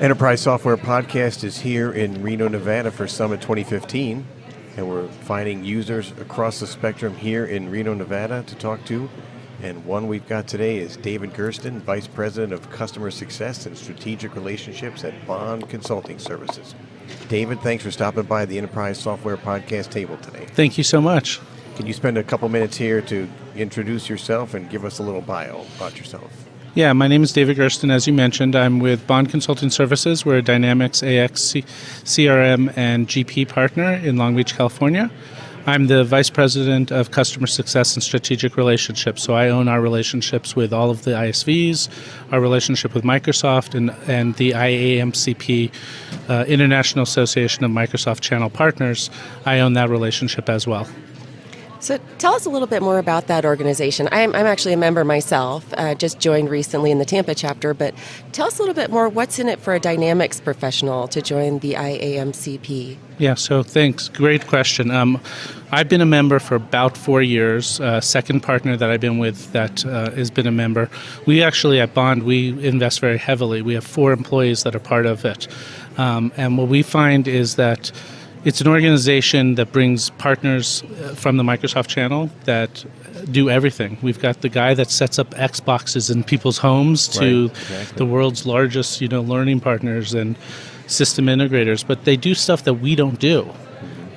Enterprise Software Podcast is here in Reno, Nevada for Summit 2015, and we're finding users across the spectrum here in Reno, Nevada to talk to. And one we've got today is David Gersten, Vice President of Customer Success and Strategic Relationships at Bond Consulting Services. David, thanks for stopping by the Enterprise Software Podcast table today. Thank you so much. Can you spend a couple minutes here to introduce yourself and give us a little bio about yourself? Yeah, my name is David Gersten. As you mentioned, I'm with Bond Consulting Services. We're a Dynamics AX CRM and GP partner in Long Beach, California. I'm the Vice President of Customer Success and Strategic Relationships, so I own our relationships with all of the ISVs, our relationship with Microsoft, and the IAMCP, International Association of Microsoft Channel Partners. I own that relationship as well. So tell us a little bit more about that organization. I'm actually a member myself, just joined recently in the Tampa chapter, but tell us a little bit more, what's in it for a Dynamics professional to join the IAMCP? Yeah, so thanks. Great question. I've been a member for about 4 years. Second partner that I've been with that has been a member. We actually at Bond, we invest very heavily. We have 4 employees that are part of it. And what we find is that it's an organization that brings partners from the Microsoft channel that do everything. We've got the guy that sets up Xboxes in people's homes to the world's largest, learning partners and system integrators, but they do stuff that we don't do.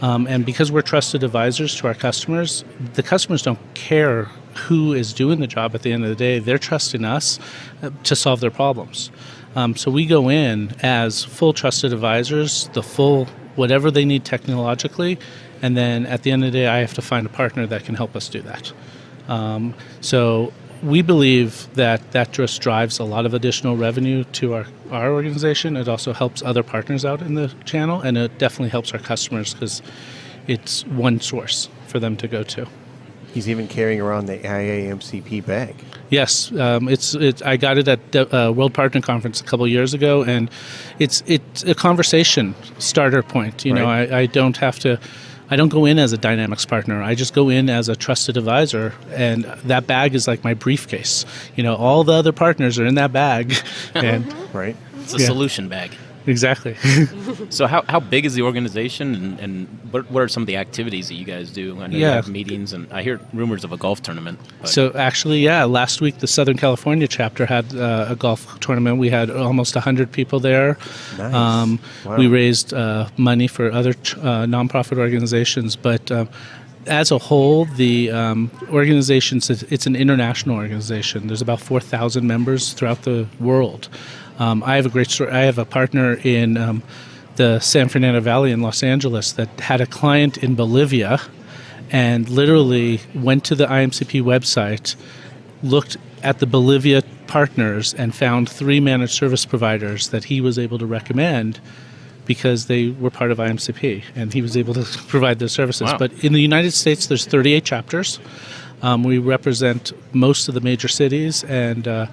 And because we're trusted advisors to our customers, the customers don't care who is doing the job at the end of the day. They're trusting us to solve their problems. So we go in as full trusted advisors, the full whatever they need technologically, and then at the end of the day, I have to find a partner that can help us do that. So we believe that just drives a lot of additional revenue to our organization. It also helps other partners out in the channel, and it definitely helps our customers because it's one source for them to go to. He's even carrying around the IAMCP bag. Yes, I got it at the World Partner Conference a couple years ago, and it's a conversation starter point. I don't go in as a Dynamics partner. I just go in as a trusted advisor, and that bag is like my briefcase. All the other partners are in that bag, and right, it's a solution bag. Exactly. So how big is the organization, and what are some of the activities that you guys do? I know you have meetings, and I hear rumors of a golf tournament. So actually, last week the Southern California chapter had a golf tournament. We had almost 100 people there. Nice. Wow. We raised money for other nonprofit organizations, but as a whole, the organization, it's an international organization. There's about 4,000 members throughout the world. I have a great story. I have a partner in the San Fernando Valley in Los Angeles that had a client in Bolivia and literally went to the IMCP website, looked at the Bolivia partners, and found 3 managed service providers that he was able to recommend because they were part of IMCP, and he was able to provide those services. Wow. But in the United States, there's 38 chapters. We represent most of the major cities, and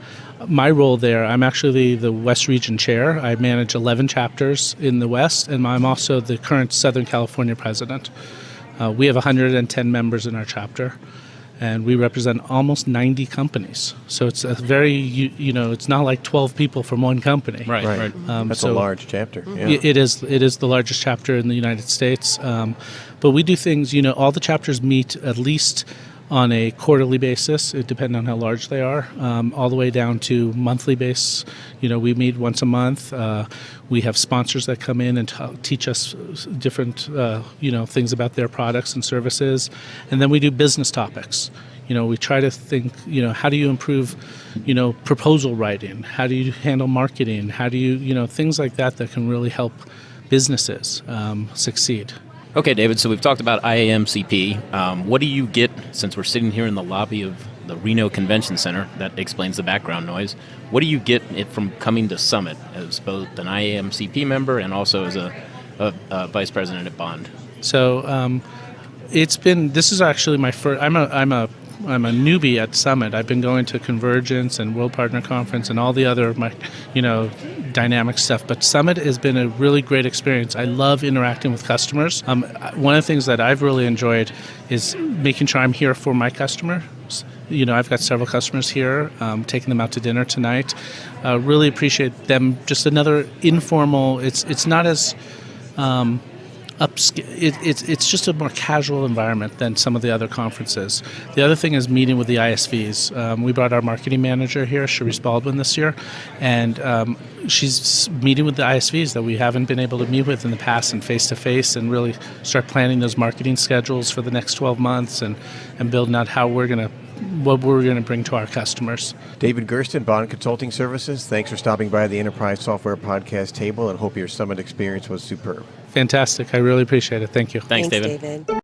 my role there, I'm actually the West Region Chair. I manage 11 chapters in the West, and I'm also the current Southern California President. We have 110 members in our chapter, and we represent almost 90 companies. So it's a very, it's not like 12 people from one company. Right. That's a large chapter. Yeah. It is the largest chapter in the United States. But we do things, all the chapters meet at least on a quarterly basis, it depends on how large they are, all the way down to monthly base. We meet once a month. We have sponsors that come in and teach us different, things about their products and services. And then we do business topics. We try to think, how do you improve, proposal writing? How do you handle marketing? How do you, things like that can really help businesses succeed. Okay, David, so we've talked about IAMCP. What do you get, since we're sitting here in the lobby of the Reno Convention Center, that explains the background noise, what do you get from coming to Summit as both an IAMCP member and also as a vice president at Bond? So this is actually my first, I'm a newbie at Summit. I've been going to Convergence and World Partner Conference and all the other, dynamic stuff. But Summit has been a really great experience. I love interacting with customers. One of the things that I've really enjoyed is making sure I'm here for my customers I've got several customers here, taking them out to dinner tonight. Really appreciate them. Just another informal. It's not as it's just a more casual environment than some of the other conferences. The other thing is meeting with the ISVs. We brought our marketing manager here, Sharice Baldwin, this year, and she's meeting with the ISVs that we haven't been able to meet with in the past and face-to-face, and really start planning those marketing schedules for the next 12 months and building out what we're going to bring to our customers. David Gersten, Bond Consulting Services, thanks for stopping by the Enterprise Software Podcast table, and hope your summit experience was superb. Fantastic. I really appreciate it. Thank you. Thanks, David. David.